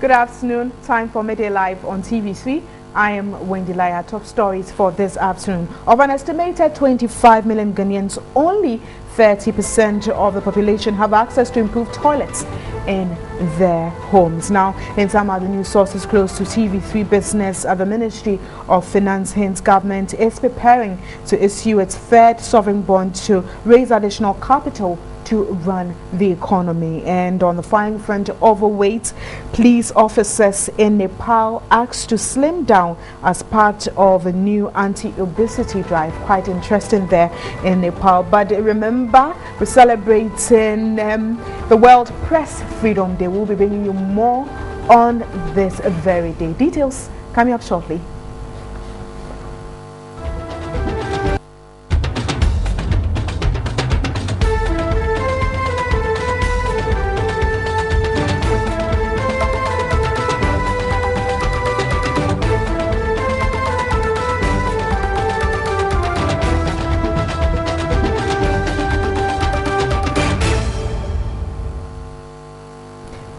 Good afternoon. Time for Midday Live on TV3. I am Wendy Laya. Top stories for this afternoon. Of an estimated 25 million Ghanaians, only 30% of the population have access to improved toilets in their homes. Now, in some other news sources close to TV3 business, the Ministry of Finance hints government is preparing to issue its third sovereign bond to raise additional capital to run the economy. And on the firing front, overweight police officers in Nepal asked to slim down as part of a new anti-obesity drive. Quite interesting there in Nepal. But remember, we're celebrating the World Press Freedom Day. We'll be bringing you more on this very day. Details coming up shortly.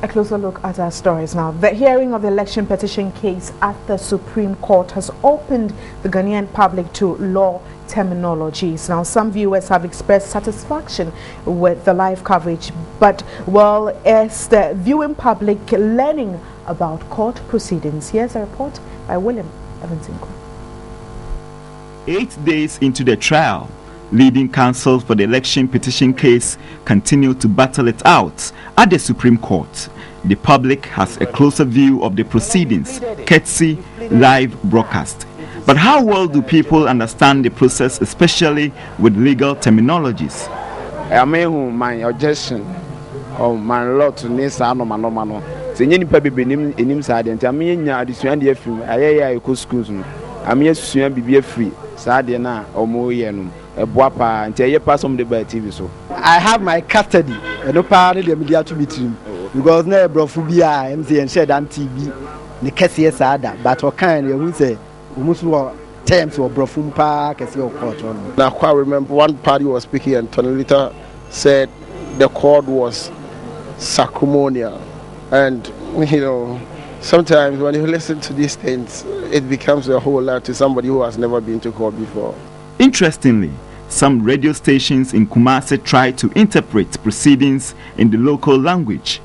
A closer look at our stories now. The hearing of the election petition case at the Supreme Court has opened the Ghanaian public to law terminologies. Now, some viewers have expressed satisfaction with the live coverage, but well, is the viewing public learning about court proceedings? Here's a report by William Evansinko. 8 days into the trial, leading counsel for the election petition case continue to battle it out at the Supreme Court. The public has a closer view of the proceedings, courtesy live broadcast. But how well do people understand the process, especially with legal terminologies? I mean, my objection or my law to Nisa no mano. So, any baby in him side, and I mean, I dissuade you from I go schools. I mean, soon be free, Sadiana or Moyenum. A boapa and tell you pass on the TV. So I have my custody and no part of the media to meet him because no brophobia MC and shed on TV. The Cassia Ada, but what kind of say almost terms or brofum park as your court. Now, I quite remember one party was speaking and Tony Lita said the court was sacrimonial, and sometimes when you listen to these things, it becomes a whole lot to somebody who has never been to court before. Interestingly, some radio stations in Kumasi try to interpret proceedings in the local language.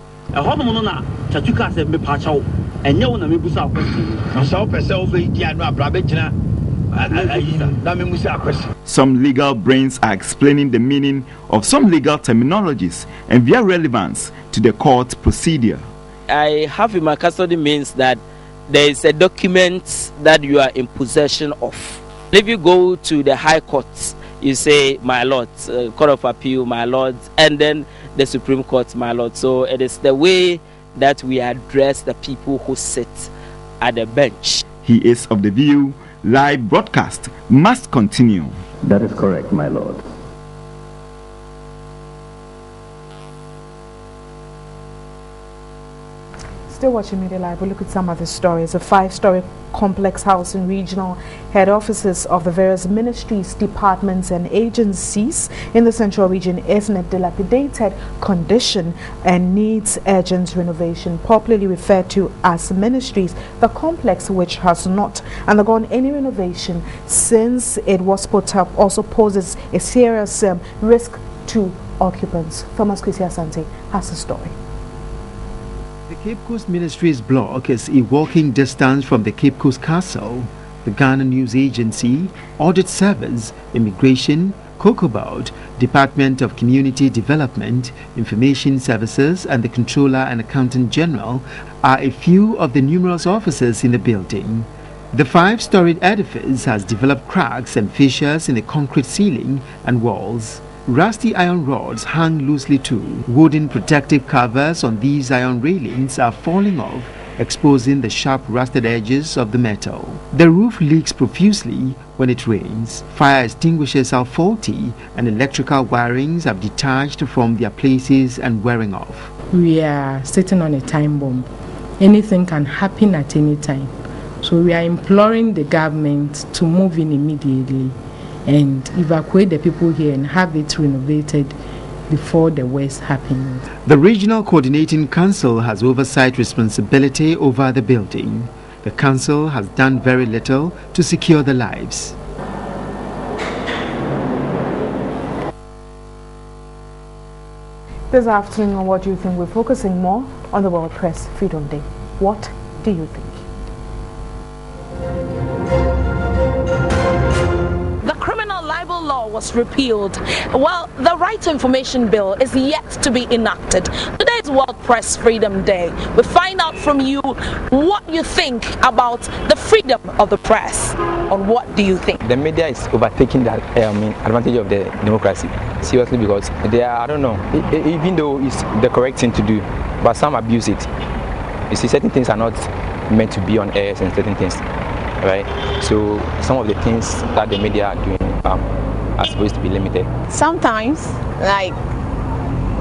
Some legal brains are explaining the meaning of some legal terminologies and their relevance to the court procedure. I have in my custody means that there is a document that you are in possession of. If you go to the High Court, you say, my Lord, Court of Appeal, my Lord, and then the Supreme Court, my Lord. So it is the way that we address the people who sit at the bench. He is of the view live broadcast must continue. That is correct, my Lord. Still watching Midday Live, we'll look at some other stories. A 5-story complex house in regional head offices of the various ministries, departments and agencies in the central region is in a dilapidated condition and needs urgent renovation. Popularly referred to as ministries, the complex, which has not undergone any renovation since it was put up, also poses a serious risk to occupants. Thomas Kwesi Asante has the story. The Cape Coast Ministries block is a walking distance from the Cape Coast Castle. The Ghana News Agency, Audit Service, Immigration, Cocoa Board, Department of Community Development, Information Services and the Controller and Accountant General are a few of the numerous offices in the building. The 5-storied edifice has developed cracks and fissures in the concrete ceiling and walls. Rusty iron rods hang loosely too. Wooden protective covers on these iron railings are falling off, exposing the sharp rusted edges of the metal. The roof leaks profusely when it rains. Fire extinguishers are faulty and electrical wirings have detached from their places and wearing off. We are sitting on a time bomb. Anything can happen at any time. So we are imploring the government to move in immediately and evacuate the people here and have it renovated before the worst happened. The Regional Coordinating Council has oversight responsibility over the building. The council has done very little to secure the lives. This afternoon, what do you think? We're focusing more on the World Press Freedom Day. What do you think? Law was repealed. Well, the Right to Information Bill is yet to be enacted. Today is World Press Freedom Day. We find out from you what you think about the freedom of the press. On what do you think? The media is overtaking that advantage of the democracy. Seriously, because they are, I don't know, even though it's the correct thing to do, but some abuse it. You see, certain things are not meant to be on air and certain things, right? So some of the things that the media are doing are supposed to be limited. Sometimes, like,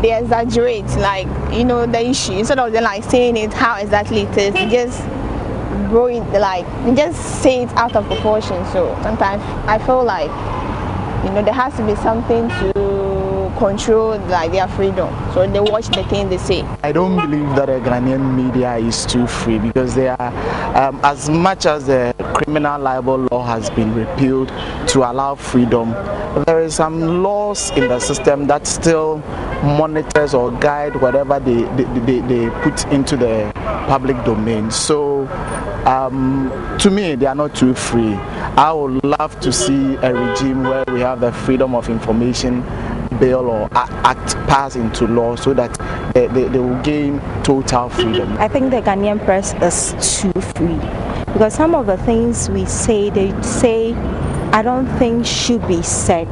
they exaggerate, like, you know, the issue. Instead of them like saying it how exactly it is, they just grow it, like, they just say it out of proportion. So sometimes I feel like, you know, there has to be something to control, like, their freedom. So they watch the thing they say. I don't believe that the Ghanaian media is too free, because they are, as much as the criminal libel law has been repealed to allow freedom, there is some laws in the system that still monitors or guide whatever they put into the public domain. So to me, they are not too free. I would love to see a regime where we have the Freedom of Information Bill or act passed into law, so that they will gain total freedom. I think the Ghanaian press is too free, because some of the things we say, they say, I don't think should be said.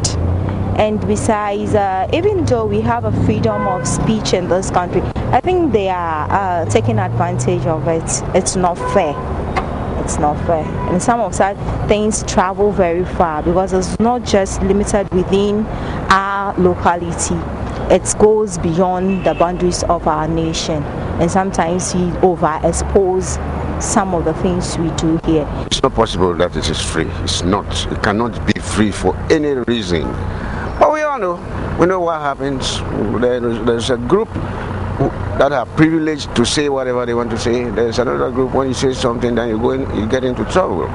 And besides, even though we have a freedom of speech in this country, I think they are taking advantage of it. It's not fair. It's not fair. And some of such things travel very far, because it's not just limited within our locality. It goes beyond the boundaries of our nation. And sometimes we overexpose some of the things we do here. It's not possible that it is free. It's not. It cannot be free for any reason. But we all know. We know what happens. There's a group that are privileged to say whatever they want to say. There's another group, when you say something, then you get into trouble.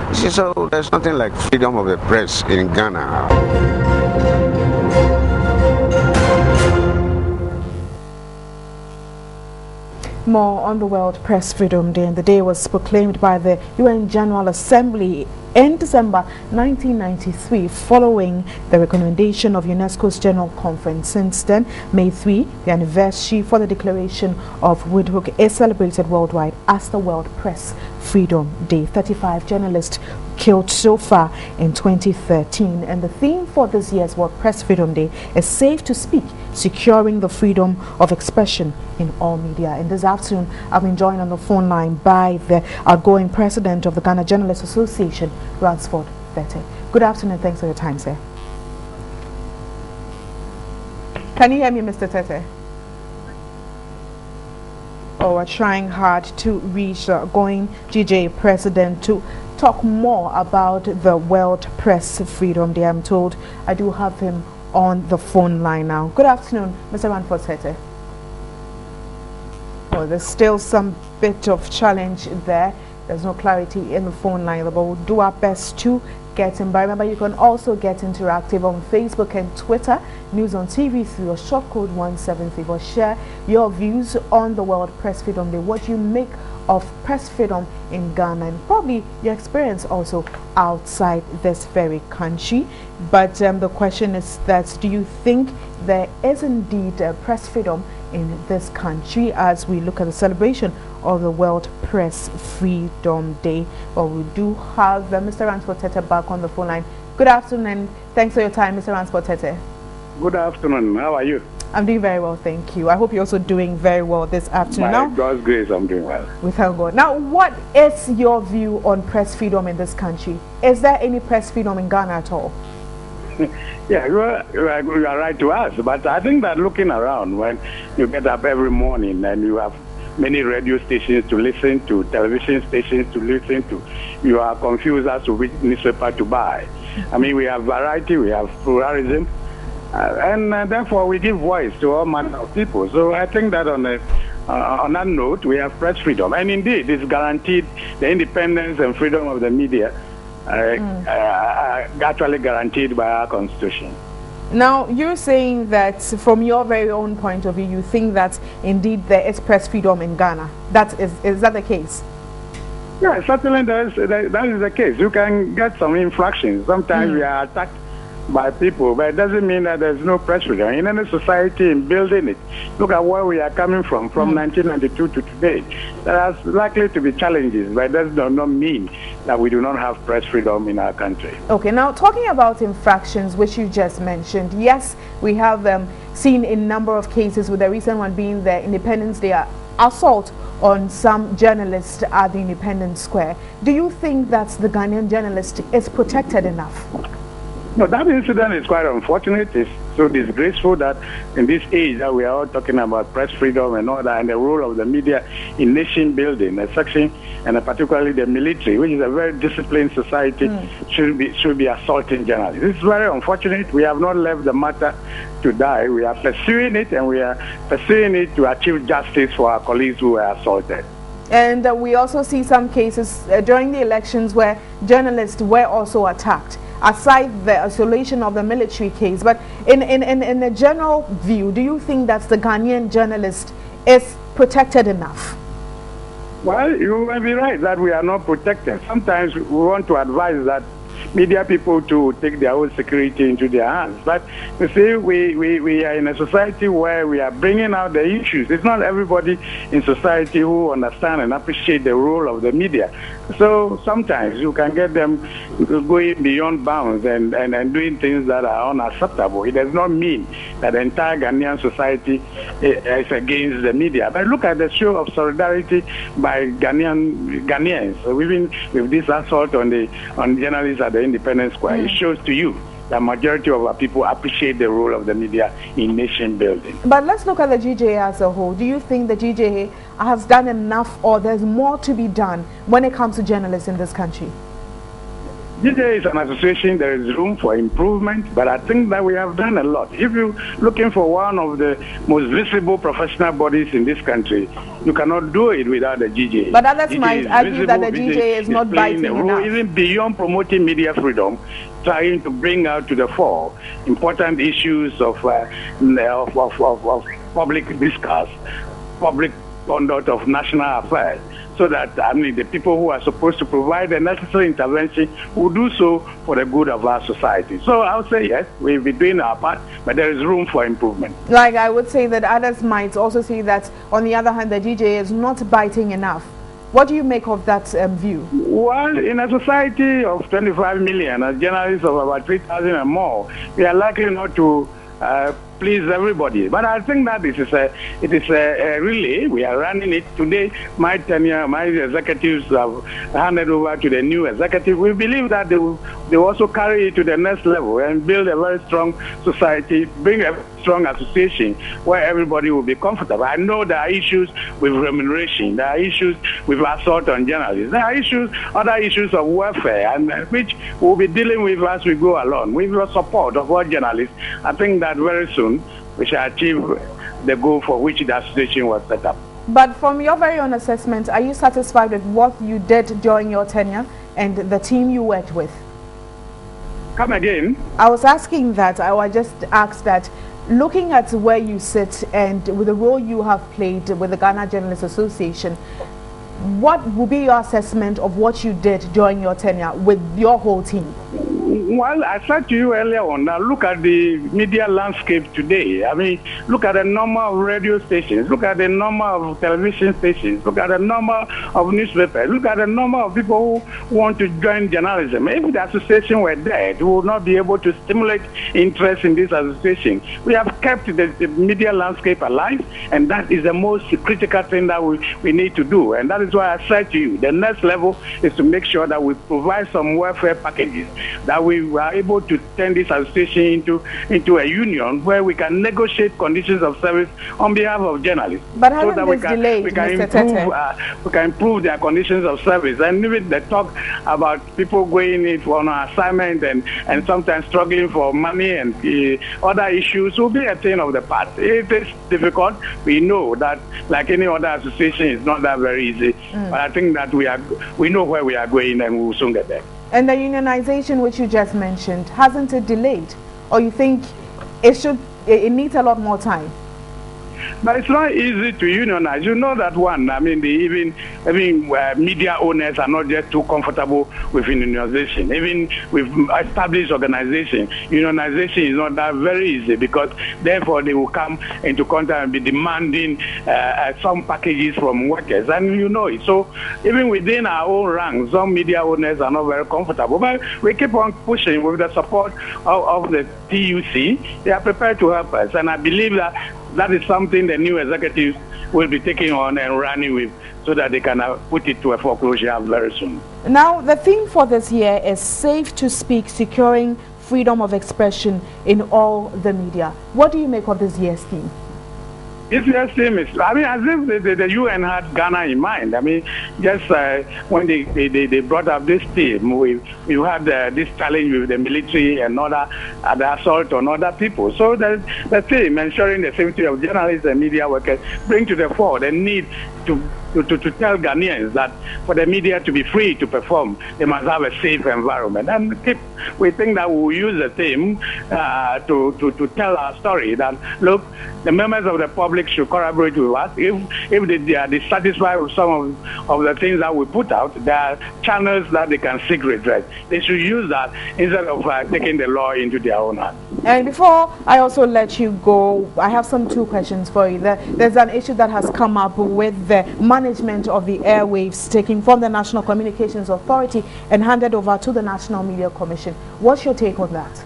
You see, so there's nothing like freedom of the press in Ghana. More on the World Press Freedom Day, and the day was proclaimed by the UN General Assembly in December 1993, following the recommendation of UNESCO's General Conference. Since then, May 3, the anniversary for the declaration of Windhoek, is celebrated worldwide as the World Press Freedom Day. 35 journalists killed so far in 2013, and the theme for this year's World Press Freedom Day is Safe to Speak, securing the freedom of expression in all media. And this afternoon, I've been joined on the phone line by the outgoing president of the Ghana Journalists Association, Ransford Vete. Good afternoon, thanks for your time, sir. Can you hear me, Mr. Tete? Oh, we're trying hard to reach the outgoing GJ president to talk more about the World Press Freedom Day. I'm told I do have him on the phone line now. Good afternoon, Mr. Ransford Vete. Oh, there's still some bit of challenge there. There's no clarity in the phone line, but we'll do our best to get him. But remember, you can also get interactive on Facebook and Twitter, News on TV through your short code 173. But share your views on the World Press Freedom Day. What you make of press freedom in Ghana, and probably your experience also outside this very country. But the question is that, do you think there is indeed press freedom in this country as we look at the celebration of the World Press Freedom Day? Well, we do have Mr. Ransford Tete back on the phone line. Good afternoon, and thanks for your time, Mr. Ransford Tete. Good afternoon. How are you? I'm doing very well, thank you. I hope you're also doing very well this afternoon. By God's grace, I'm doing well. We thank God. Now, what is your view on press freedom in this country? Is there any press freedom in Ghana at all? Yeah, you are right to ask, but I think that looking around, when you get up every morning and you have many radio stations to listen to, television stations to listen to, you are confused as to which newspaper to buy. I mean, we have variety, we have pluralism. and therefore we give voice to all manner of people. So I think that on that note, we have press freedom, and indeed, it's guaranteed. The independence and freedom of the media are actually guaranteed by our constitution. Now, you're saying that from your very own point of view, you think that indeed there is press freedom in Ghana. Is that the case? Yeah, certainly that is the case. You can get some infractions. Sometimes we are attacked by people, but it doesn't mean that there's no press freedom. In any society, in building it, look at where we are coming from 1992 to today. There are likely to be challenges, but that does not mean that we do not have press freedom in our country. Okay, now talking about infractions, which you just mentioned, yes, we have seen a number of cases, with the recent one being the Independence Day assault on some journalists at the Independence Square. Do you think that the Ghanaian journalist is protected enough? No, that incident is quite unfortunate. It's so disgraceful that in this age that we are all talking about press freedom and all that, and the role of the media in nation building, a section, and particularly the military, which is a very disciplined society, should be assaulting journalists. This is very unfortunate. We have not left the matter to die. We are pursuing it, and we are pursuing it to achieve justice for our colleagues who were assaulted. And we also see some cases during the elections where journalists were also attacked, aside the isolation of the military case. But in a general view, do you think that the Ghanaian journalist is protected enough? Well, you may be right that we are not protected. Sometimes we want to advise that media people to take their own security into their hands. But you see, we are in a society where we are bringing out the issues. It's not everybody in society who understand and appreciate the role of the media. So sometimes you can get them going beyond bounds and doing things that are unacceptable. It does not mean that the entire Ghanaian society is against the media. But look at the show of solidarity by Ghanaians. Even with this assault on journalists at the Independence Square, it shows to you the majority of our people appreciate the role of the media in nation building. But let's look at the GJA as a whole. Do you think the GJA has done enough, or there's more to be done when it comes to journalists in this country? GJA is an association. There is room for improvement, but I think that we have done a lot. If you're looking for one of the most visible professional bodies in this country, you cannot do it without the GJA. But others might argue that the GJA is not biting enough. Even beyond promoting media freedom, trying to bring out to the fore important issues of public discourse, public conduct of national affairs, so that the people who are supposed to provide the necessary intervention will do so for the good of our society. So I would say yes, we'll be doing our part, but there is room for improvement. Like I would say that others might also say that, on the other hand, the GJA is not biting enough. What do you make of that view? Well, in a society of 25 million, as journalists of about 3,000 and more, we are likely not to please everybody. But I think that it is a relay. We are running it today. My tenure, my executives have handed over to the new executive. We believe that they will also carry it to the next level and build a very strong society, bring a strong association where everybody will be comfortable. I know there are issues with remuneration, there are issues with assault on journalists, there are other issues of welfare, and which we'll be dealing with as we go along. With the support of all journalists, I think that very soon we shall achieve the goal for which the association was set up. But from your very own assessment, are you satisfied with what you did during your tenure and the team you worked with? Come again? I was asking that. I just asked that, looking at where you sit and with the role you have played with the Ghana Journalists Association, what would be your assessment of what you did during your tenure with your whole team? Well, I said to you earlier on, now look at the media landscape today. I mean, look at the number of radio stations, look at the number of television stations, look at the number of newspapers, look at the number of people who want to join journalism. If the association were dead, we would not be able to stimulate interest in this association. We have kept the media landscape alive, and that is the most critical thing that we need to do. And that is why I said to you, the next level is to make sure that we provide some welfare packages that that we were able to turn this association into a union where we can negotiate conditions of service on behalf of journalists. But so that we can improve their conditions of service. And even the talk about people going in on an assignment and sometimes struggling for money and other issues will be a thing of the past. It is difficult. We know that, like any other association, it's not that very easy. But I think that we know where we are going, and we will soon get there. And the unionization, which you just mentioned, hasn't it delayed? Or you think it needs a lot more time? But it's not easy to unionize. You know that one. I mean, media owners are not just too comfortable with unionization. Even with established organization, unionization is not that very easy, because therefore they will come into contact and be demanding some packages from workers, and you know it. So even within our own ranks, some media owners are not very comfortable. But we keep on pushing with the support of the TUC. They are prepared to help us, and I believe that is something the new executives will be taking on and running with, so that they can put it to a foreclosure very soon. Now, the theme for this year is Safe to Speak, Securing Freedom of Expression in All the Media. What do you make of this year's theme? This year's theme is, I mean, as if the UN had Ghana in mind. I mean, just when they brought up this theme, we had this challenge with the military and the assault on other people. So the theme, ensuring the safety of journalists and media workers, bring to the fore the need to tell Ghanaians that for the media to be free to perform, they must have a safe environment. And we think that we will use the theme to tell our story, that, look, the members of the public should collaborate with us. If they are dissatisfied with some of the things that we put out, there are channels that they can seek redress. They should use that instead of taking the law into their own hands. And before I also let you go, I have two questions for you. There's an issue that has come up with the management of the airwaves taken from the National Communications Authority and handed over to the National Media Commission. What's your take on that?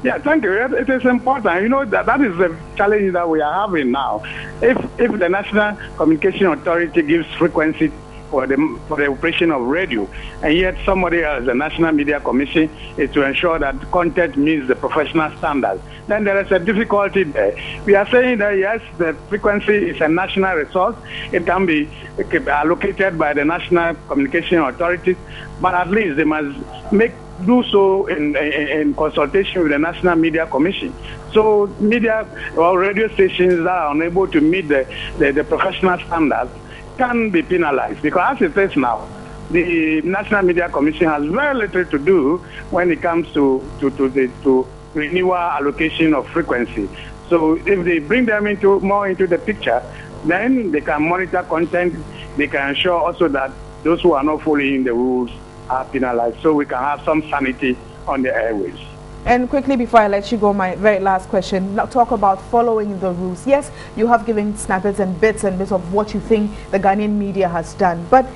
Yeah, thank you. It is important. You know, that is the challenge that we are having now. If the National Communication Authority gives frequency for the operation of radio, and yet somebody else, the National Media Commission, is to ensure that content meets the professional standards, then there is a difficulty there. We are saying that, yes, the frequency is a national resource. It can be allocated by the National Communication Authority, but at least they must do so in consultation with the National Media Commission. So media or radio stations that are unable to meet the professional standards can be penalized, because as it is now, the National Media Commission has very little to do when it comes to renewal allocation of frequency. So if they bring them more into the picture, then they can monitor content. They can ensure also that those who are not following the rules are penalized, so we can have some sanity on the airways. And quickly, before I let you go, my very last question, now talk about following the rules. Yes, you have given snippets and bits of what you think the Ghanaian media has done, but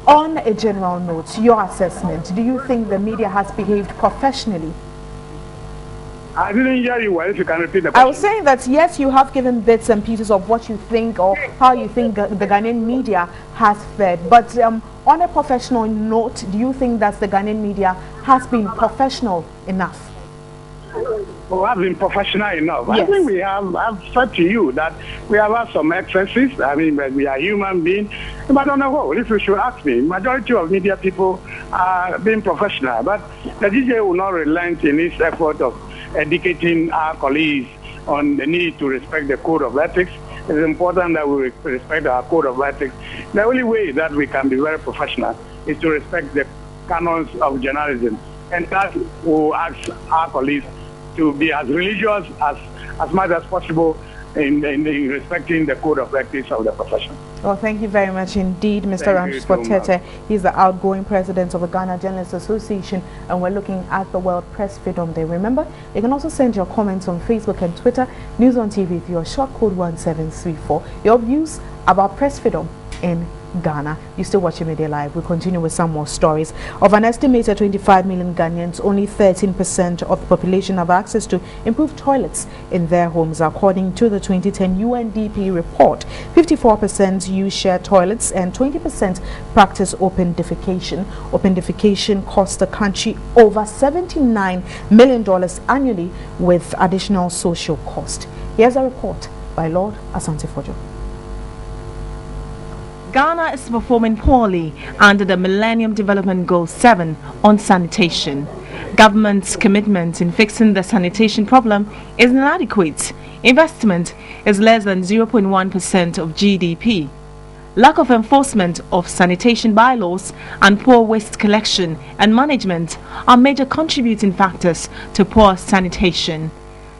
on a general note, your assessment, do you think the media has behaved professionally? I didn't hear you well. If you can repeat the question. I was saying that, yes, you have given bits and pieces of what you think or how you think the Ghanaian media has fared, but on a professional note, do you think that the Ghanaian media has been professional enough? Well, have been professional enough. Yes. I think I've said to you that we have had some excesses. I mean, we are human beings. But on the whole, if you should ask me, majority of media people are being professional. But the DJ will not relent in its effort of educating our colleagues on the need to respect the code of ethics. It's important that we respect our code of ethics. The only way that we can be very professional is to respect the canons of journalism. And that will ask our colleagues to be as religious as much as possible in respecting the code of ethics of the profession. Well, thank you very much indeed, Mr. Ramsford Tete. He's the outgoing president of the Ghana Journalists Association, and we're looking at the World Press Freedom Day. Remember, you can also send your comments on Facebook and Twitter, News on TV, with your short code 1734. Your views about press freedom in Ghana. You're still watching Midday Live. We continue with some more stories. Of an estimated 25 million Ghanaians, only 13% of the population have access to improved toilets in their homes, according to the 2010 UNDP report. 54% use shared toilets and 20% practice open defecation. Open defecation costs the country over $79 million annually with additional social cost. Here's a report by Lord Asante Fojo. Ghana is performing poorly under the Millennium Development Goal 7 on sanitation. Government's commitment in fixing the sanitation problem is inadequate. Investment is less than 0.1% of GDP. Lack of enforcement of sanitation bylaws and poor waste collection and management are major contributing factors to poor sanitation.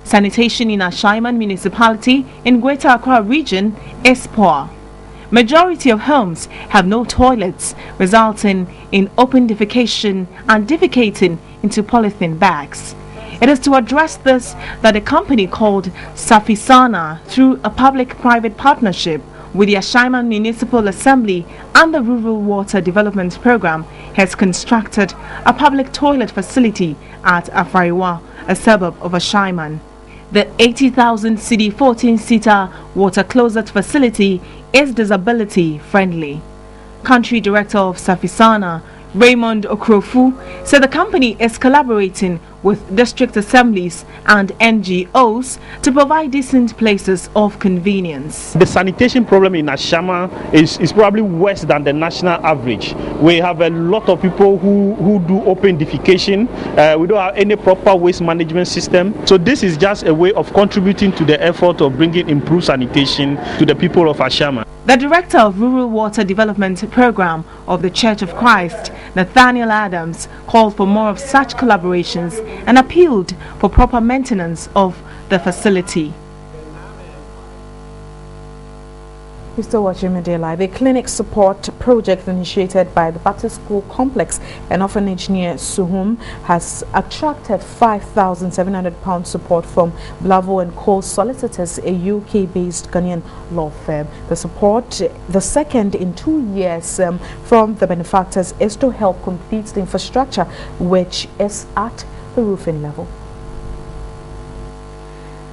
Sanitation in Ashaiman municipality in Greater Accra region is poor. Majority of homes have no toilets, resulting in open defecation and defecating into polythene bags. It is to address this that a company called Safisana, through a public-private partnership with the Ashaiman Municipal Assembly and the Rural Water Development Program, has constructed a public toilet facility at Afariwa, a suburb of Ashaiman. The 80,000 cedi 14-seater water closet facility is disability friendly. Country Director of Safisana, Raymond Okrofu, said the company is collaborating with district assemblies and NGOs to provide decent places of convenience. The sanitation problem in Ashama is probably worse than the national average. We have a lot of people who do open defecation. We don't have any proper waste management system. So this is just a way of contributing to the effort of bringing improved sanitation to the people of Ashama. The Director of Rural Water Development Program of the Church of Christ, Nathaniel Adams, called for more of such collaborations and appealed for proper maintenance of the facility. You're still watching Midday Live. A clinic support project initiated by the Baptist School Complex and orphanage near Suhum has attracted £5,700 support from Blavo & Cole Solicitors, a UK-based Ghanaian law firm. The support, the second in 2 years from the benefactors, is to help complete the infrastructure, which is at the roofing level.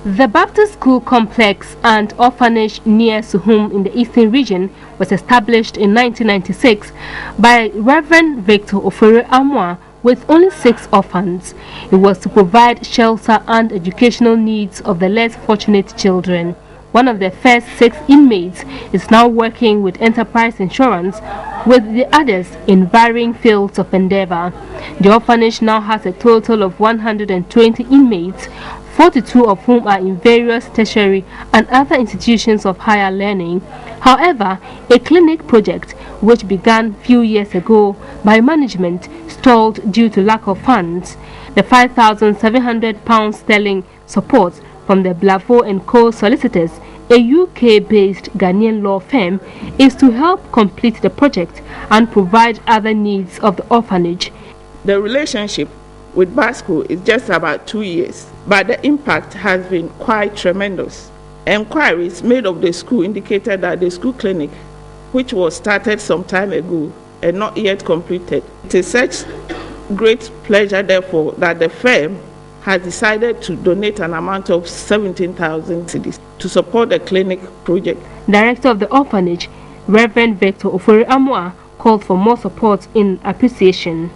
The Baptist School Complex and Orphanage near Suhum in the Eastern Region was established in 1996 by Reverend Victor Ofere Amwa with only 6 orphans. It was to provide shelter and educational needs of the less fortunate children. One of the first 6 inmates is now working with Enterprise Insurance, with the others in varying fields of endeavor. The orphanage now has a total of 120 inmates, 42 of whom are in various tertiary and other institutions of higher learning. However, a clinic project which began few years ago by management stalled due to lack of funds. The £5,700 sterling support from the Blavo & Co Solicitors, a UK-based Ghanaian law firm, is to help complete the project and provide other needs of the orphanage. The relationship with Basco is just about 2 years, but the impact has been quite tremendous. Enquiries made of the school indicated that the school clinic, which was started some time ago and not yet completed, it is such great pleasure, therefore, that the firm has decided to donate an amount of 17,000 cedis to support the clinic project. Director of the orphanage, Reverend Victor Ofere Amwa, called for more support in appreciation.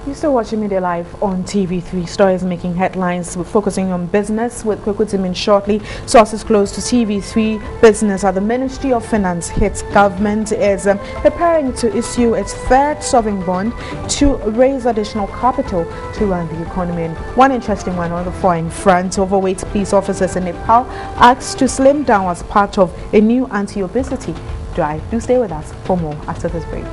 You're still watching Midday Live on TV3. Stories making headlines. We're focusing on business with Kwekutimin shortly. Sources close to TV3 business at the Ministry of Finance hits government is preparing to issue its third sovereign bond to raise additional capital to run the economy. And one interesting one on the foreign front: overweight police officers in Nepal asked to slim down as part of a new anti-obesity drive. Do stay with us for more after this break.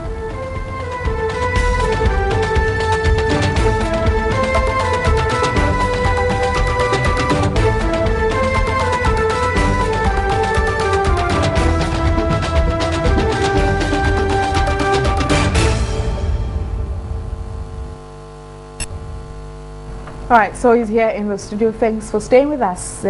All right, so he's here in the studio. Thanks for staying with us.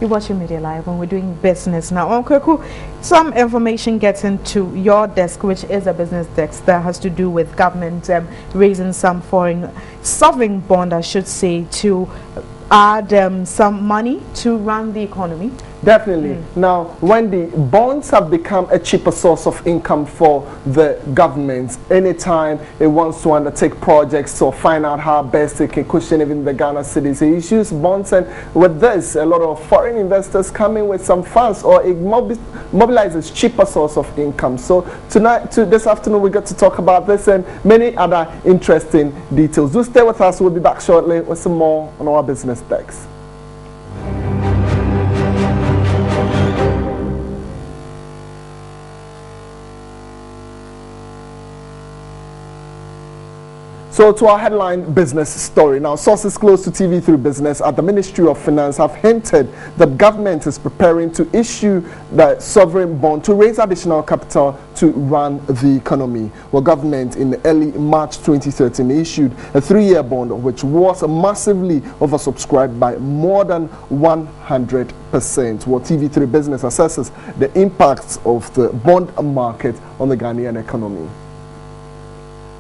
You're watching Midday Live and we're doing business now. Uncle, some information gets into your desk, which is a business desk that has to do with government raising some foreign sovereign bond, I should say, to add some money to run the economy. Definitely. Now, when the bonds have become a cheaper source of income for the government, anytime it wants to undertake projects or find out how best it can cushion even the Ghana cedis, it issues bonds, and with this, a lot of foreign investors come in with some funds, or it mobilizes cheaper source of income. So this afternoon, we get to talk about this and many other interesting details. Do stay with us. We'll be back shortly with some more on our business decks. So to our headline business story. Now, sources close to TV3 Business at the Ministry of Finance have hinted that government is preparing to issue the sovereign bond to raise additional capital to run the economy. Well, government in early March 2013 issued a 3-year bond which was massively oversubscribed by more than 100%. Well, TV3 Business assesses the impacts of the bond market on the Ghanaian economy.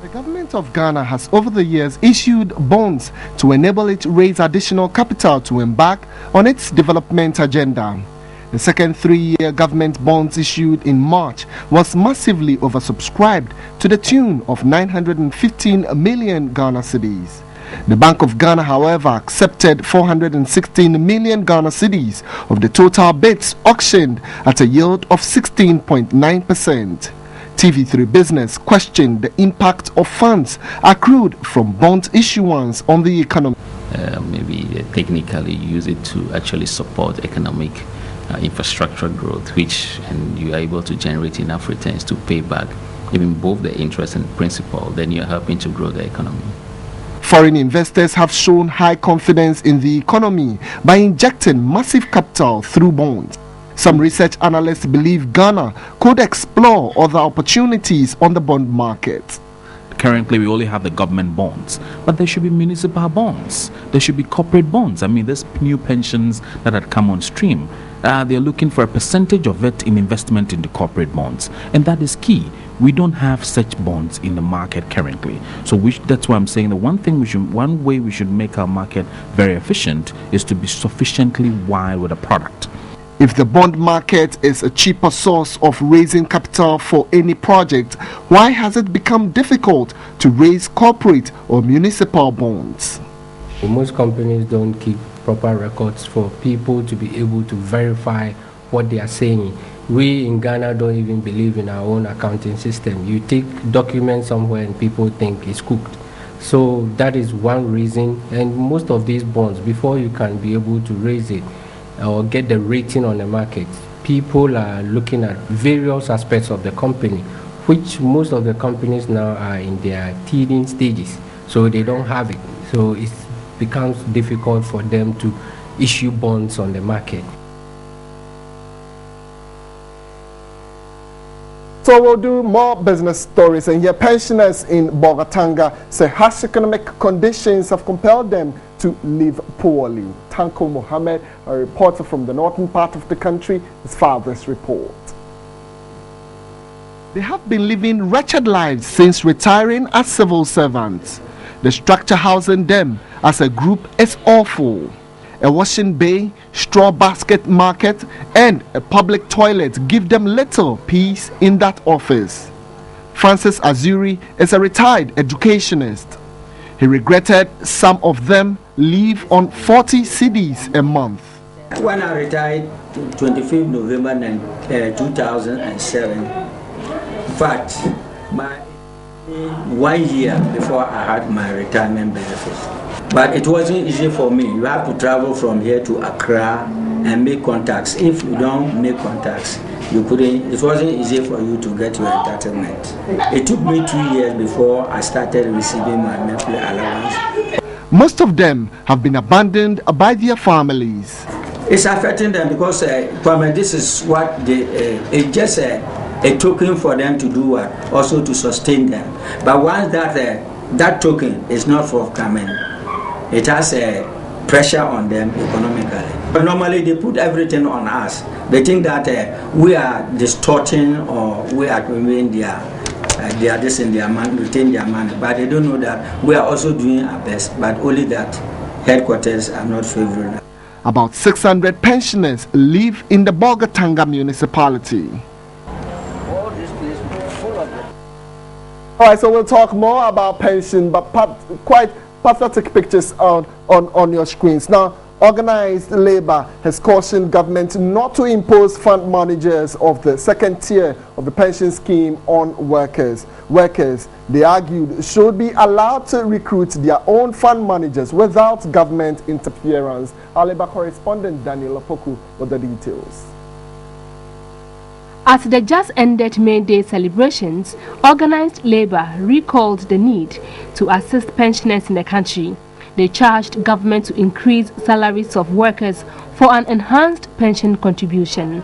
The government of Ghana has over the years issued bonds to enable it to raise additional capital to embark on its development agenda. The second 3-year government bonds issued in March was massively oversubscribed to the tune of 915 million Ghana cedis. The Bank of Ghana, however, accepted 416 million Ghana cedis of the total bids auctioned at a yield of 16.9%. TV3 Business questioned the impact of funds accrued from bond issuance on the economy. Maybe technically use it to actually support economic infrastructure growth, and you are able to generate enough returns to pay back even both the interest and principal, then you're helping to grow the economy. Foreign investors have shown high confidence in the economy by injecting massive capital through bonds. Some research analysts believe Ghana could explore other opportunities on the bond market. Currently, we only have the government bonds, but there should be municipal bonds. There should be corporate bonds. I mean, there's new pensions that had come on stream. They're looking for a percentage of it in investment into corporate bonds, and that is key. We don't have such bonds in the market currently. So that's why I'm saying the one way we should make our market very efficient is to be sufficiently wide with a product. If the bond market is a cheaper source of raising capital for any project, why has it become difficult to raise corporate or municipal bonds? Most companies don't keep proper records for people to be able to verify what they are saying. We in Ghana don't even believe in our own accounting system. You take documents somewhere and people think it's cooked. So that is one reason. And most of these bonds, before you can be able to raise it or get the rating on the market, people are looking at various aspects of the company, which most of the companies now are in their teething stages, so they don't have it. So it becomes difficult for them to issue bonds on the market. So we'll do more business stories, and here pensioners in Bogatanga say harsh economic conditions have compelled them to live poorly. Tanko Mohammed, a reporter from the northern part of the country, is farthest report. They have been living wretched lives since retiring as civil servants. The structure housing them as a group is awful. A washing bay, straw basket market, and a public toilet give them little peace in that office. Francis Azuri is a retired educationist. He regretted some of them live on 40 cedis a month. When I retired 25th November 2007, in fact, 1 year before I had my retirement benefits. But it wasn't easy for me. You have to travel from here to Accra and make contacts. If you don't make contacts, you couldn't. It wasn't easy for you to get your entitlement. It took me 2 years before I started receiving my monthly allowance. Most of them have been abandoned by their families. It's affecting them because this is what it's just a token for them to do what, also to sustain them. But once that token is not forthcoming, it has pressure on them economically. But normally they put everything on us. They think that we are distorting or we are doing their this in their money, retain their money. But they don't know that we are also doing our best, but only that headquarters are not favoring. About 600 pensioners live in the Bolgatanga municipality. All right, so we'll talk more about pension, but quite pathetic pictures on your screens. Now, organized labor has cautioned government not to impose fund managers of the second tier of the pension scheme on workers. Workers, they argued, should be allowed to recruit their own fund managers without government interference. Our labor correspondent Daniel Opoku with the details. At the just ended May Day celebrations, organized labor recalled the need to assist pensioners in the country. They charged government to increase salaries of workers for an enhanced pension contribution.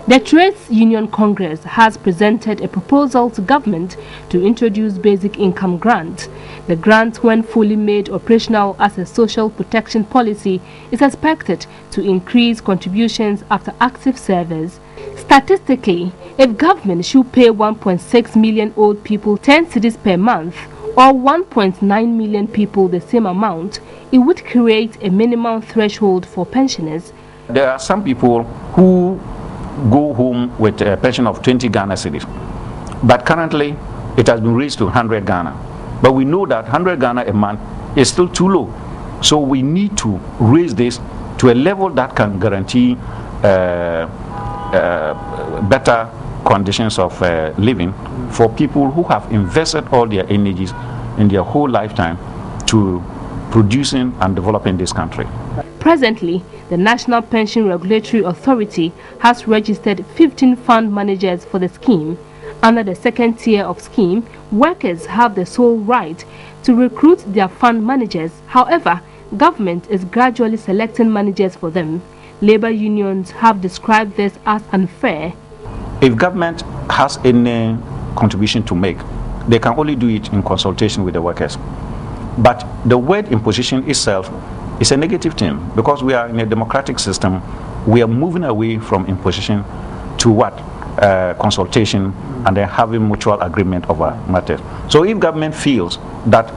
The Trades Union Congress has presented a proposal to government to introduce basic income grant. The grant, when fully made operational as a social protection policy, is expected to increase contributions after active service. Statistically, if government should pay 1.6 million old people 10 cedis per month, or 1.9 million people the same amount, it would create a minimum threshold for pensioners. There are some people who go home with a pension of 20 Ghana cedis, but currently it has been raised to 100 Ghana. But we know that 100 Ghana a month is still too low. So we need to raise this to a level that can guarantee better conditions of living for people who have invested all their energies in their whole lifetime to producing and developing this country. Presently, the National Pension Regulatory Authority has registered 15 fund managers for the scheme. Under the second tier of scheme, workers have the sole right to recruit their fund managers. However, government is gradually selecting managers for them. Labor unions have described this as unfair. If government has any contribution to make, they can only do it in consultation with the workers. But the word imposition itself is a negative thing, because we are in a democratic system. We are moving away from imposition to what? Consultation, and then having mutual agreement over matters. So if government feels that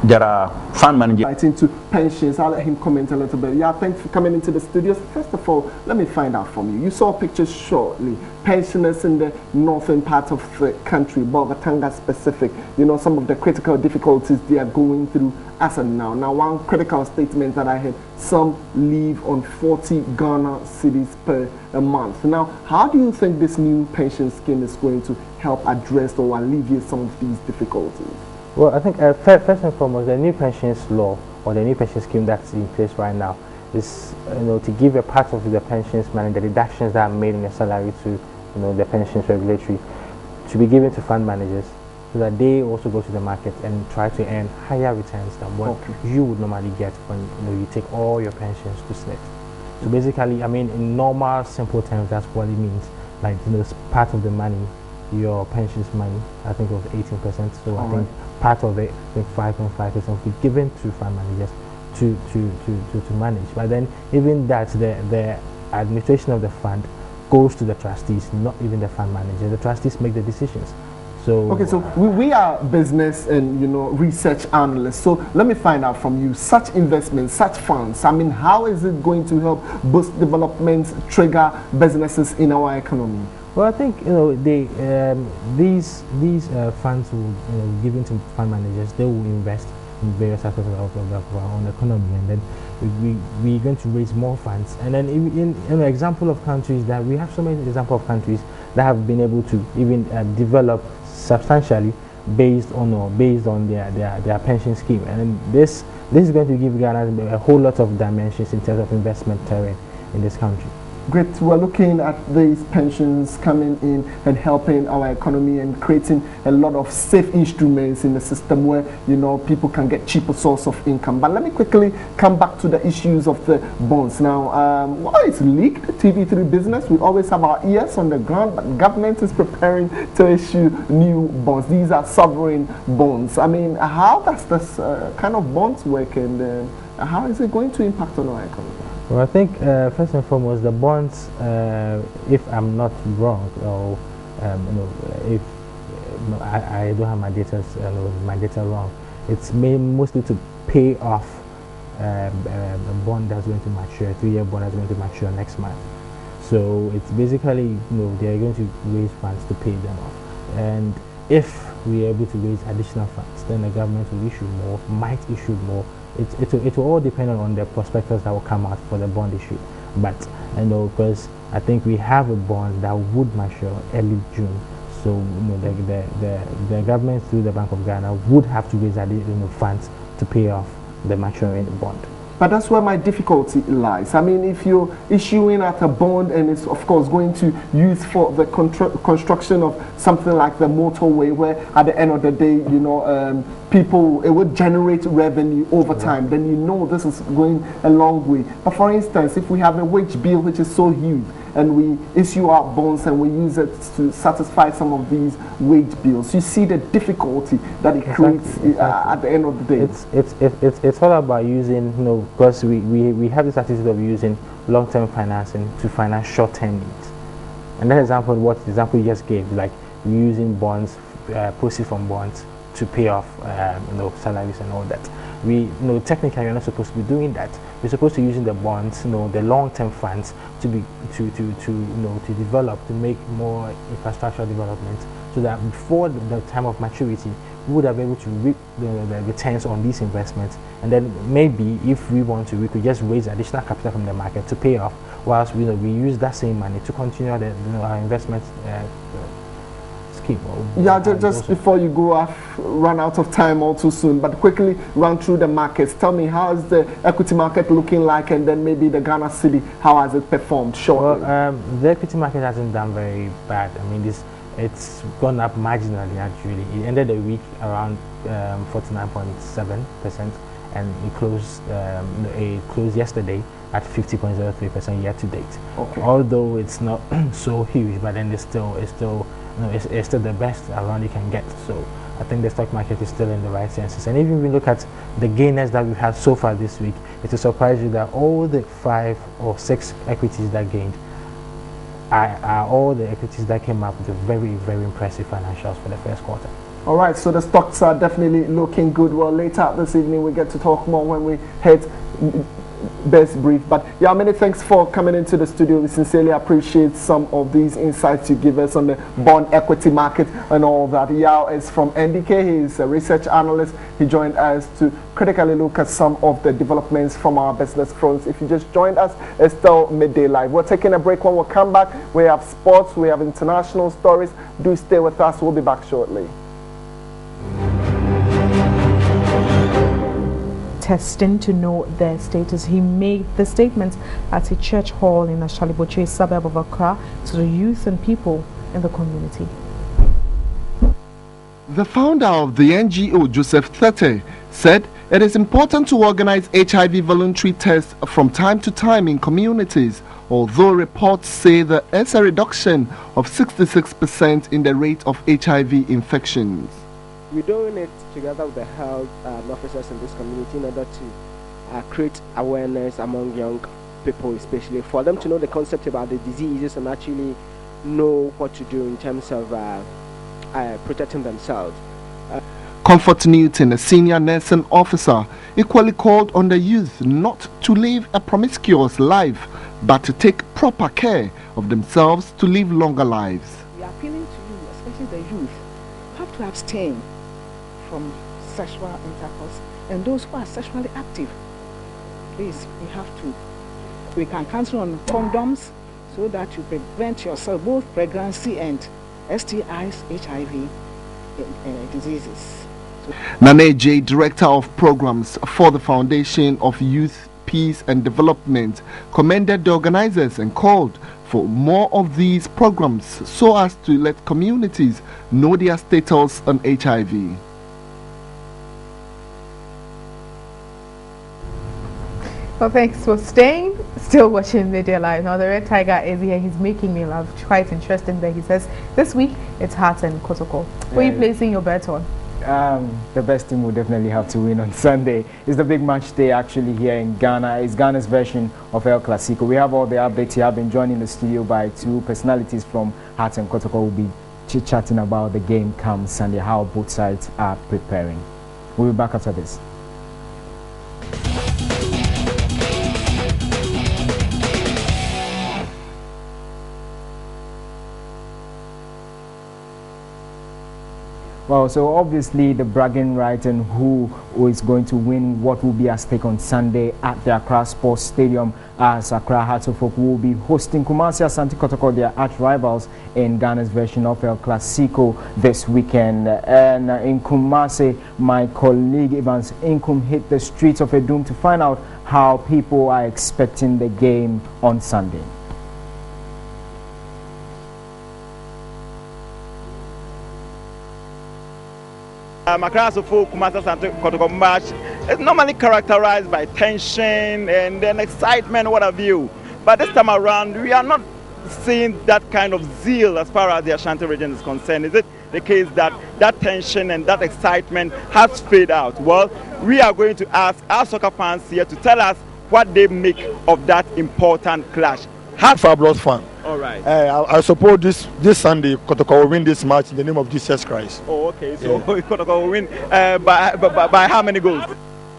there are fund managers. Right into pensions, I'll let him comment a little bit. Yeah, thanks for coming into the studios. First of all, let me find out from you. You saw pictures shortly. Pensioners in the northern part of the country, Bolgatanga specific, you know, some of the critical difficulties they are going through as of now. Now, one critical statement that I had, some live on 40 Ghana cedis per month. Now, how do you think this new pension scheme is going to help address or alleviate some of these difficulties? Well, I think first and foremost, the new pensions law or the new pension scheme that's in place right now is, to give a part of the pensions money, the deductions that are made in the salary to, the pensions regulatory, to be given to fund managers, so that they also go to the market and try to earn higher returns than what you would normally get when you take all your pensions to SNIT. So basically, I mean, in normal, simple terms, that's what it means. Like, it's part of the money, your pensions money, I think of 18%. So I think part of it, I think 5.5% will be given to fund managers to manage. But then even that, the administration of the fund goes to the trustees, not even the fund manager. The trustees make the decisions. So okay, so we are business and research analysts. So let me find out from you, such investments, such funds, I mean, how is it going to help boost development, trigger businesses in our economy? Well, I think these funds will given to fund managers. They will invest in various aspects of our own economy, and then we're going to raise more funds. And then in an example of countries that we have so many examples of countries that have been able to even develop substantially based on their pension scheme, and this is going to give Ghana a whole lot of dimensions in terms of investment terrain in this country. Great. We're looking at these pensions coming in and helping our economy and creating a lot of safe instruments in the system where, you know, people can get cheaper source of income. But let me quickly come back to the issues of the bonds. Now, why is leaked TV3 business? We always have our ears on the ground, but government is preparing to issue new bonds. These are sovereign bonds. I mean, how does this kind of bonds work, and how is it going to impact on our economy? Well, I think first and foremost, the bonds, if I'm not wrong, or you know, if I don't have my data wrong, it's mostly to pay off a bond that's going to mature, 3-year bond that's going to mature next month. So it's basically, you know, they are going to raise funds to pay them off, and if we are able to raise additional funds, then the government will issue more, might issue more. It will all depend on the prospectus that will come out for the bond issue. But I know, because I think we have a bond that would mature early June, so you know, the government through the Bank of Ghana would have to raise additional funds to pay off the maturing bond. But that's where my difficulty lies. I mean, if you're issuing at a bond and it's of course going to use for the construction of something like the motorway, where at the end of the day, you know, people, it would generate revenue over time, then you know this is going a long way. But for instance, if we have a wage bill which is so huge, and we issue our bonds and we use it to satisfy some of these wage bills, you see the difficulty that it creates at the end of the day. It's all about using, you know, because we have this attitude of using long-term financing to finance short-term needs. And that example, what the example you just gave, like using bonds, proceeds from bonds to pay off, you know, salaries and all that. We, you know, technically we're not supposed to be doing that. We're supposed to be using the bonds, you know, the long-term funds to be you know, to develop, to make more infrastructure development, so that before the time of maturity, we would have been able to reap the returns on these investments. And then maybe if we want to, we could just raise additional capital from the market to pay off, whilst we use that same money to continue our investment scheme. Yeah, just before you go, I've run out of time all too soon, but quickly run through the markets. Tell me, how is the equity market looking like, and then maybe the Ghana cedi, how has it performed shortly? Well, the equity market hasn't done very bad. I mean, it's gone up marginally actually. It ended the week around 49.7%, and it closed yesterday at 50.03% year to date. Okay. Although it's not so huge, but then it's still the best around you can get. So I think the stock market is still in the right senses. And even if we look at the gainers that we've had so far this week, it will surprise you that all the 5 or 6 equities that gained are all the equities that came up with very, very impressive financials for the first quarter. All right, so the stocks are definitely looking good. Well, later this evening we get to talk more when we hit best brief. But yeah, many thanks for coming into the studio. We sincerely appreciate some of these insights you give us on the bond equity market and all that. Yao is from NDK. He is a research analyst. He joined us to critically look at some of the developments from our business fronts. If you just joined us, it's still Midday Live. We're taking a break. When we come back, we have sports, we have international stories. Do stay with us. We'll be back shortly. Testing to know their status. He made the statement at a church hall in Ashaliboche, suburb of Accra, to the youth and people in the community. The founder of the NGO, Joseph Thete, said it is important to organize HIV voluntary tests from time to time in communities, although reports say there is a reduction of 66% in the rate of HIV infections. We're doing it together with the health officers in this community in order to create awareness among young people, especially for them to know the concept about the diseases and actually know what to do in terms of protecting themselves. Comfort Newton, a senior nursing officer, equally called on the youth not to live a promiscuous life, but to take proper care of themselves to live longer lives. We are appealing to you, especially the youth, have to abstain from sexual intercourse, and those who are sexually active, please, we can cancel on condoms so that you prevent yourself both pregnancy and STIs, HIV diseases. Nane J, Director of Programs for the Foundation of Youth Peace and Development commended the organizers and called for more of these programs so as to let communities know their status on HIV. Well, thanks for staying. Still watching Midday Live. Now, the Red Tiger is here. He's making me laugh. Quite interesting that he says this week it's Hearts and Kotoko. Who are you placing your bet on? The best team will definitely have to win on Sunday. It's the big match day actually here in Ghana. It's Ghana's version of El Clasico. We have all the updates here. I've been joined in the studio by two personalities from Hearts and Kotoko. We'll be chit-chatting about the game come Sunday, how both sides are preparing. We'll be back after this. Well, so obviously the bragging right and who is going to win what will be at stake on Sunday at the Accra Sports Stadium, as Accra Hearts of Oak will be hosting Kumasi Asante Kotoko, their arch rivals in Ghana's version of El Clasico this weekend. And in Kumasi, my colleague Evans Inkum hit the streets of Edum to find out how people are expecting the game on Sunday. Accra Kumasi Asante Kotoko match is normally characterized by tension and then excitement, what have you. But this time around, we are not seeing that kind of zeal as far as the Ashanti region is concerned. Is it the case that that tension and that excitement has faded out? Well, we are going to ask our soccer fans here to tell us what they make of that important clash. Fabulous fan. All right. I support this Sunday Kotoko will win this match in the name of Jesus Christ. Oh, okay. So Kotoko will win by how many goals?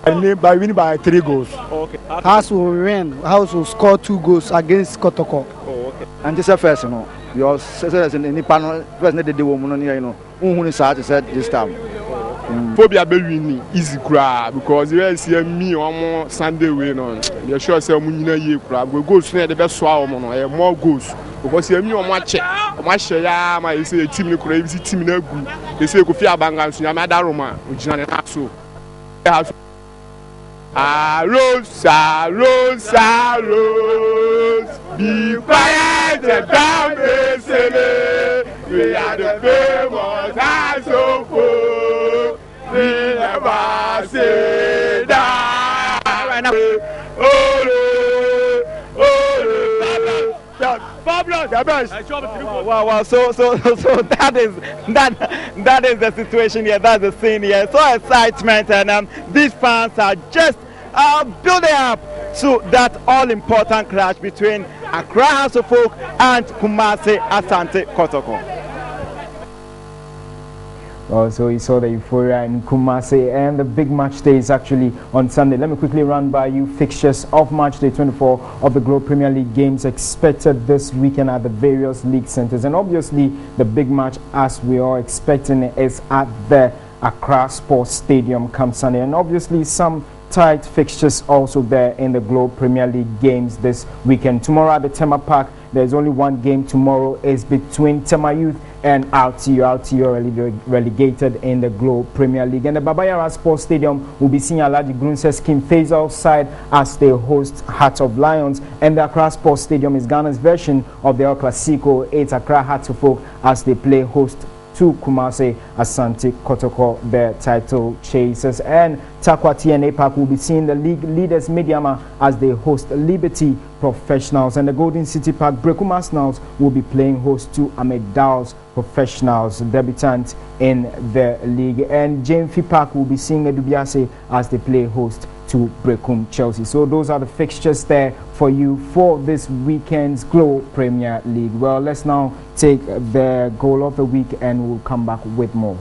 By winning by 3 goals. Okay. House will win. House will score 2 goals against Kotoko. Oh, okay. And just a first, you know, your says in any panel, first the woman, you know, who said this time. Phobia be winning easy cry because you see me on Sunday win on. You sure say munina ye cry. We go so the best swallow on more goals because you me on match. Match ya my say team ni cry see team na gu. They say go fi abanga so ya ma da Roma. Ojina na so. Rose, be quiet and down the we are the famous as so full. We never say that. Right now. Wow. So that is the situation here. That's the scene here. So excitement, and these fans are just building up to that all-important clash between Accra House of Folk and Kumasi Asante Kotoko. So we saw the euphoria in Kumasi, and the big match day is actually on Sunday. Let me quickly run by you fixtures of match day 24 of the Globe Premier League games expected this weekend at the various league centres. And obviously the big match, as we are expecting, is at the Accra Sports Stadium come Sunday. And obviously some tight fixtures also there in the Globe Premier League games this weekend. Tomorrow at the Tema Park, there's only one game tomorrow. Is between Tema Youth and RTO relegated in the Globe Premier League. And the Babayara Sports Stadium will be seeing Alhaji Grunse's King Faisal's side as they host Hearts of Lions. And the Accra Sports Stadium is Ghana's version of the El Clasico. It's Accra Hearts of Folk as they play host to Kumasi Asante Kotoko, their title chasers. And Takwa TNA Park will be seeing the league leaders Mediama as they host Liberty Professionals. And the Golden City Park Brekum Arsenals will be playing host to Ahmed Daw's Professionals, debutant in the league. And Jamfi Park will be seeing Edubiase as they play host to Brekum Chelsea. So those are the fixtures there for you for this weekend's Globe Premier League. Well, let's now take the goal of the week and we'll come back with more.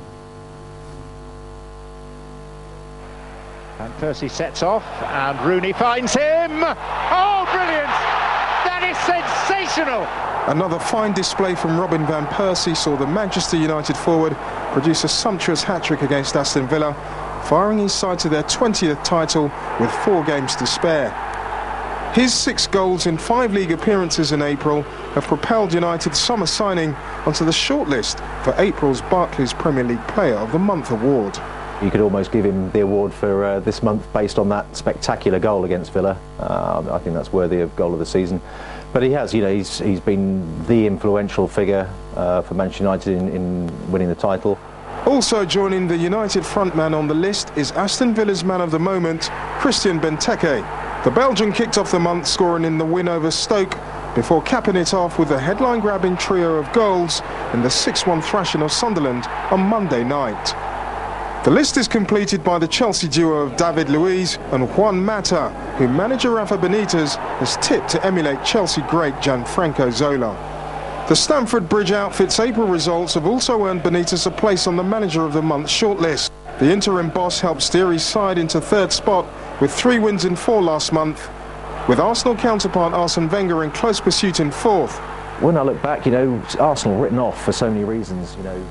And Percy sets off and Rooney finds him. Oh, brilliant! That is sensational! Another fine display from Robin van Persie saw the Manchester United forward produce a sumptuous hat-trick against Aston Villa, firing his side to their 20th title with 4 games to spare. His 6 goals in 5 league appearances in April have propelled United's summer signing onto the shortlist for April's Barclays Premier League Player of the Month award. you could almost give him the award for this month based on that spectacular goal against Villa. I think that's worthy of goal of the season. But he has, you know, he's been the influential figure for Manchester United in winning the title. Also joining the United frontman on the list is Aston Villa's man of the moment, Christian Benteke. The Belgian kicked off the month scoring in the win over Stoke before capping it off with a headline-grabbing trio of goals in the 6-1 thrashing of Sunderland on Monday night. The list is completed by the Chelsea duo of David Luiz and Juan Mata, who manager Rafa Benitez has tipped to emulate Chelsea great Gianfranco Zola. The Stamford Bridge outfit's April results have also earned Benitez a place on the Manager of the Month shortlist. The interim boss helped steer his side into third spot with 3 wins in 4 last month, with Arsenal counterpart Arsene Wenger in close pursuit in 4th. When I look back, you know, Arsenal written off for so many reasons, you know.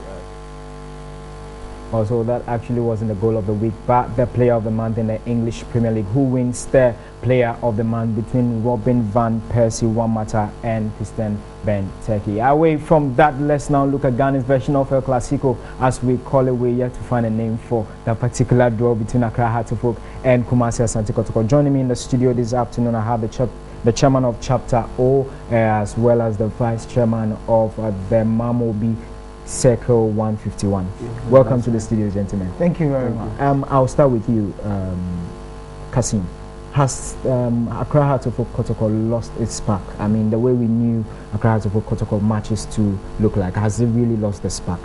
Also, that actually wasn't the goal of the week, but the player of the month in the English Premier League. Who wins the player of the month between Robin van Persie, Juan Mata and Christian Benteke? Away from that, let's now look at Ghana's version of El Clasico, as we call it. We're yet to find a name for that particular draw between Accra Heartland and Kumasi Asante Kotoko. Joining me in the studio this afternoon, I have the chairman of Chapter O, as well as the vice chairman of the Mamobi Circle 151. Welcome to the studio, gentlemen. Thank you very much. I'll start with you, Kasim. Has Accra Heartland Kotoko lost its spark? I mean, the way we knew Accra Heartland Kotoko matches to look like, has it really lost the spark?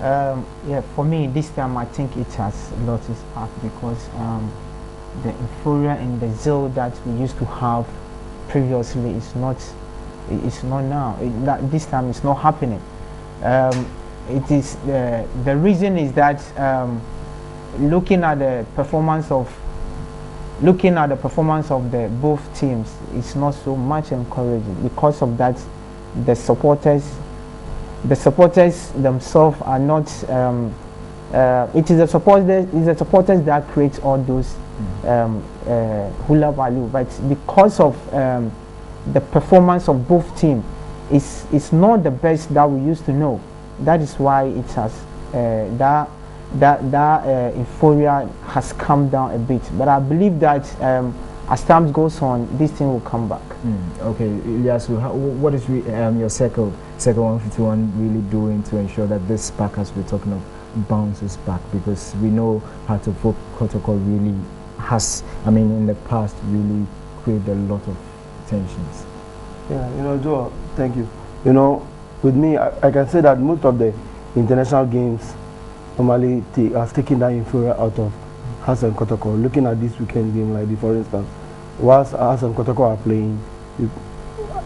Yeah, for me this time I think it has lost its spark because the euphoria and the zeal that we used to have previously is not now. This time it's not happening. It is the reason is that looking at the performance of the both teams is not so much encouraging. Because of that, the supporters themselves are not. It is the supporters that create all those hula value. But because of the performance of both teams, it's not the best that we used to know. That is why it has that euphoria has come down a bit. But I believe that as time goes on, this thing will come back. Okay, Ilyasu, what is your Circle 151 really doing to ensure that this spark, as we're talking of, bounces back? Because we know Heartland Kotoko really has, I mean, in the past, really created a lot of tensions. Yeah, you know, Joe, thank you. You know, with me, I can say that most of the international games normally has taken that euphoria out of Heartland Kotoko. Looking at this weekend game, like for instance, whilst Heartland Kotoko are playing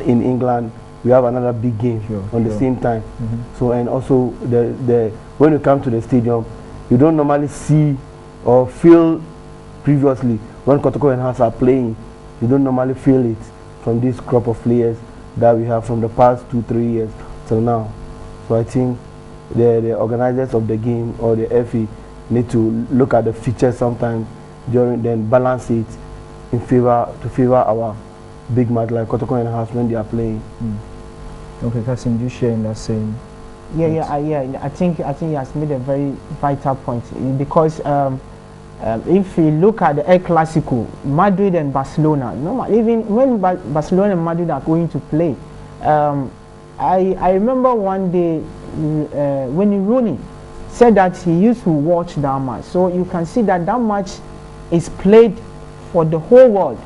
in England, we have another big game on the same time. So, and also when you come to the stadium, you don't normally see or feel previously when Kotoko and Hearts are playing. You don't normally feel it from this crop of players that we have from the past 2-3 years till now. So I think the organizers of the game or the FA need to look at the features sometimes then balance it to favor our big match like Kotoko and Hearts when they are playing. Okay, Kasim, do you share in that same? Yeah. I think he has made a very vital point because if you look at the El Clasico, Madrid and Barcelona, even when Barcelona and Madrid are going to play, I remember one day when Rooney said that he used to watch that match. So you can see that match is played for the whole world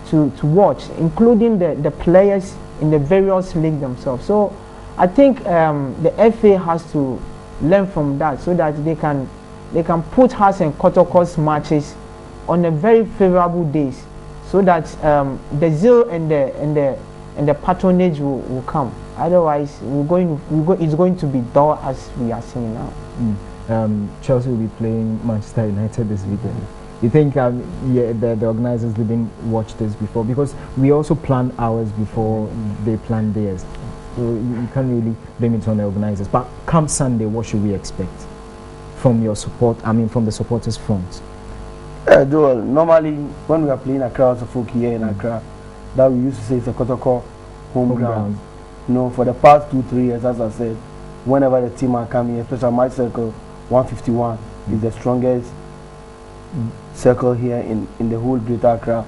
to watch, including the players in the various leagues themselves. So I think the FA has to learn from that so that they can put Heartland Kotoko's matches on a very favorable days, so that the zeal and the patronage will come. Otherwise, it's going to be dull as we are seeing now. Chelsea will be playing Manchester United this weekend. You think the organizers didn't watch this before? Because we also plan ours before they plan theirs. So you can't really blame it on the organizers. But come Sunday, what should we expect from your support? I mean, from the supporters' front. Joel, normally when we are playing Accra as a folk here in Accra, that we used to say it's a Kotoko home ground. You know, for the past 2-3 years, as I said, whenever the team are coming, especially my circle 151, It's the strongest circle here in the whole Greater Accra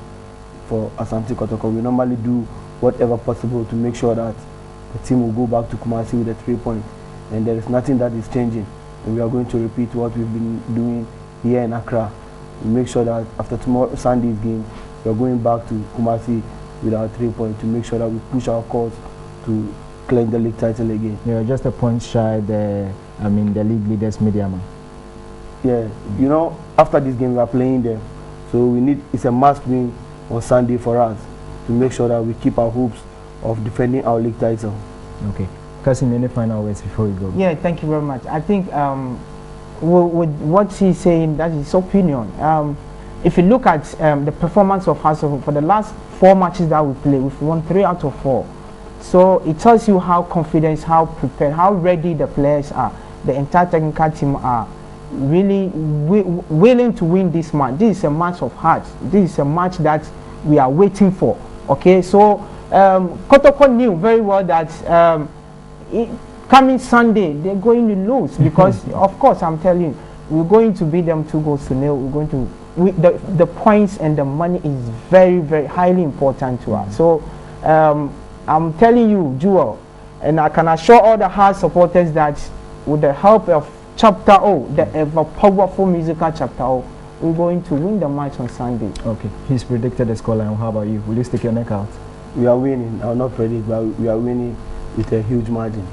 for Asante Kotoko. We normally do whatever possible to make sure that the team will go back to Kumasi with a 3 point, and there is nothing that is changing, and we are going to repeat what we've been doing here in Accra. We make sure that after tomorrow Sunday's game, we are going back to Kumasi with our 3 point to make sure that we push our cause to claim the league title again. Yeah, just a point shy the league leaders Midday. Yeah, you know, after this game we are playing them, so it's a must win on Sunday for us to make sure that we keep our hopes of defending our league title. Okay, Cousin, any final words before we go? Yeah, thank you very much. I think with what he's saying, that is his opinion. If you look at the performance of Hassel for the last 4 matches that we played, we've won 3 out of 4. So it tells you how confident, how prepared, how ready the players are. The entire technical team are really willing to win this match. This is a match of hearts. This is a match that we are waiting for. Okay, so Kotoko knew very well that coming Sunday they're going to lose because, of course, I'm telling you, we're going to beat them 2-0. We're going to the points and the money is very, very highly important to us. So I'm telling you, Jewel, and I can assure all the hard supporters that with the help of Chapter O, the ever powerful musical Chapter O, we're going to win the match on Sunday. Okay, he's predicted the scoreline. How about you? Will you stick your neck out? We are winning. I'll not predict, but we are winning with a huge margin.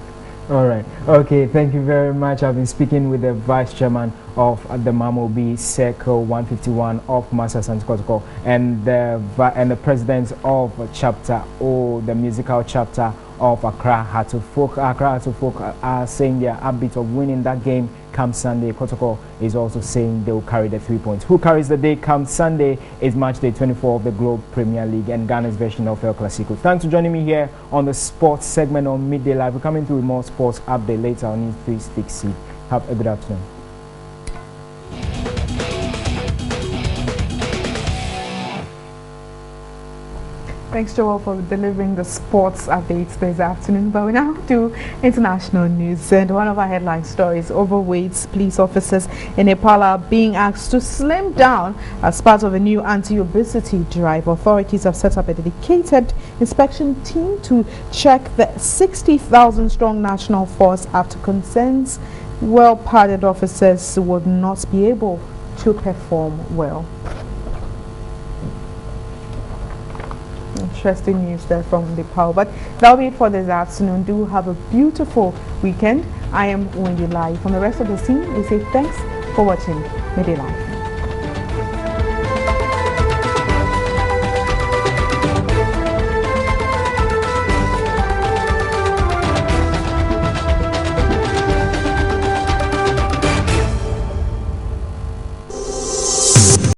All right. Okay, thank you very much. I've been speaking with the Vice Chairman of the Mamobi Circle 151 of Master Asante Kotoko and the President of Chapter O, the musical chapter of Accra Heart Folk. Accra Heart Folk are saying they are upbeat of winning that game come Sunday. Kotoko is also saying they will carry the 3 points. Who carries the day come Sunday is match day 24 of the Globe Premier League and Ghana's version of El Clasico. Thanks for joining me here on the sports segment on Midday Live. We're coming through with more sports update later on in 360. Have a good afternoon. Thanks, Joel, for delivering the sports updates this afternoon. But we now do international news. And one of our headline stories, overweight police officers in Nepal are being asked to slim down as part of a new anti-obesity drive. Authorities have set up a dedicated inspection team to check the 60,000-strong national force after concerns well-padded officers would not be able to perform well. Interesting news there from Nepal. But that'll be it for this afternoon. Do have a beautiful weekend. I am Wendy Lai. From the rest of the team, we say thanks for watching Midday Live.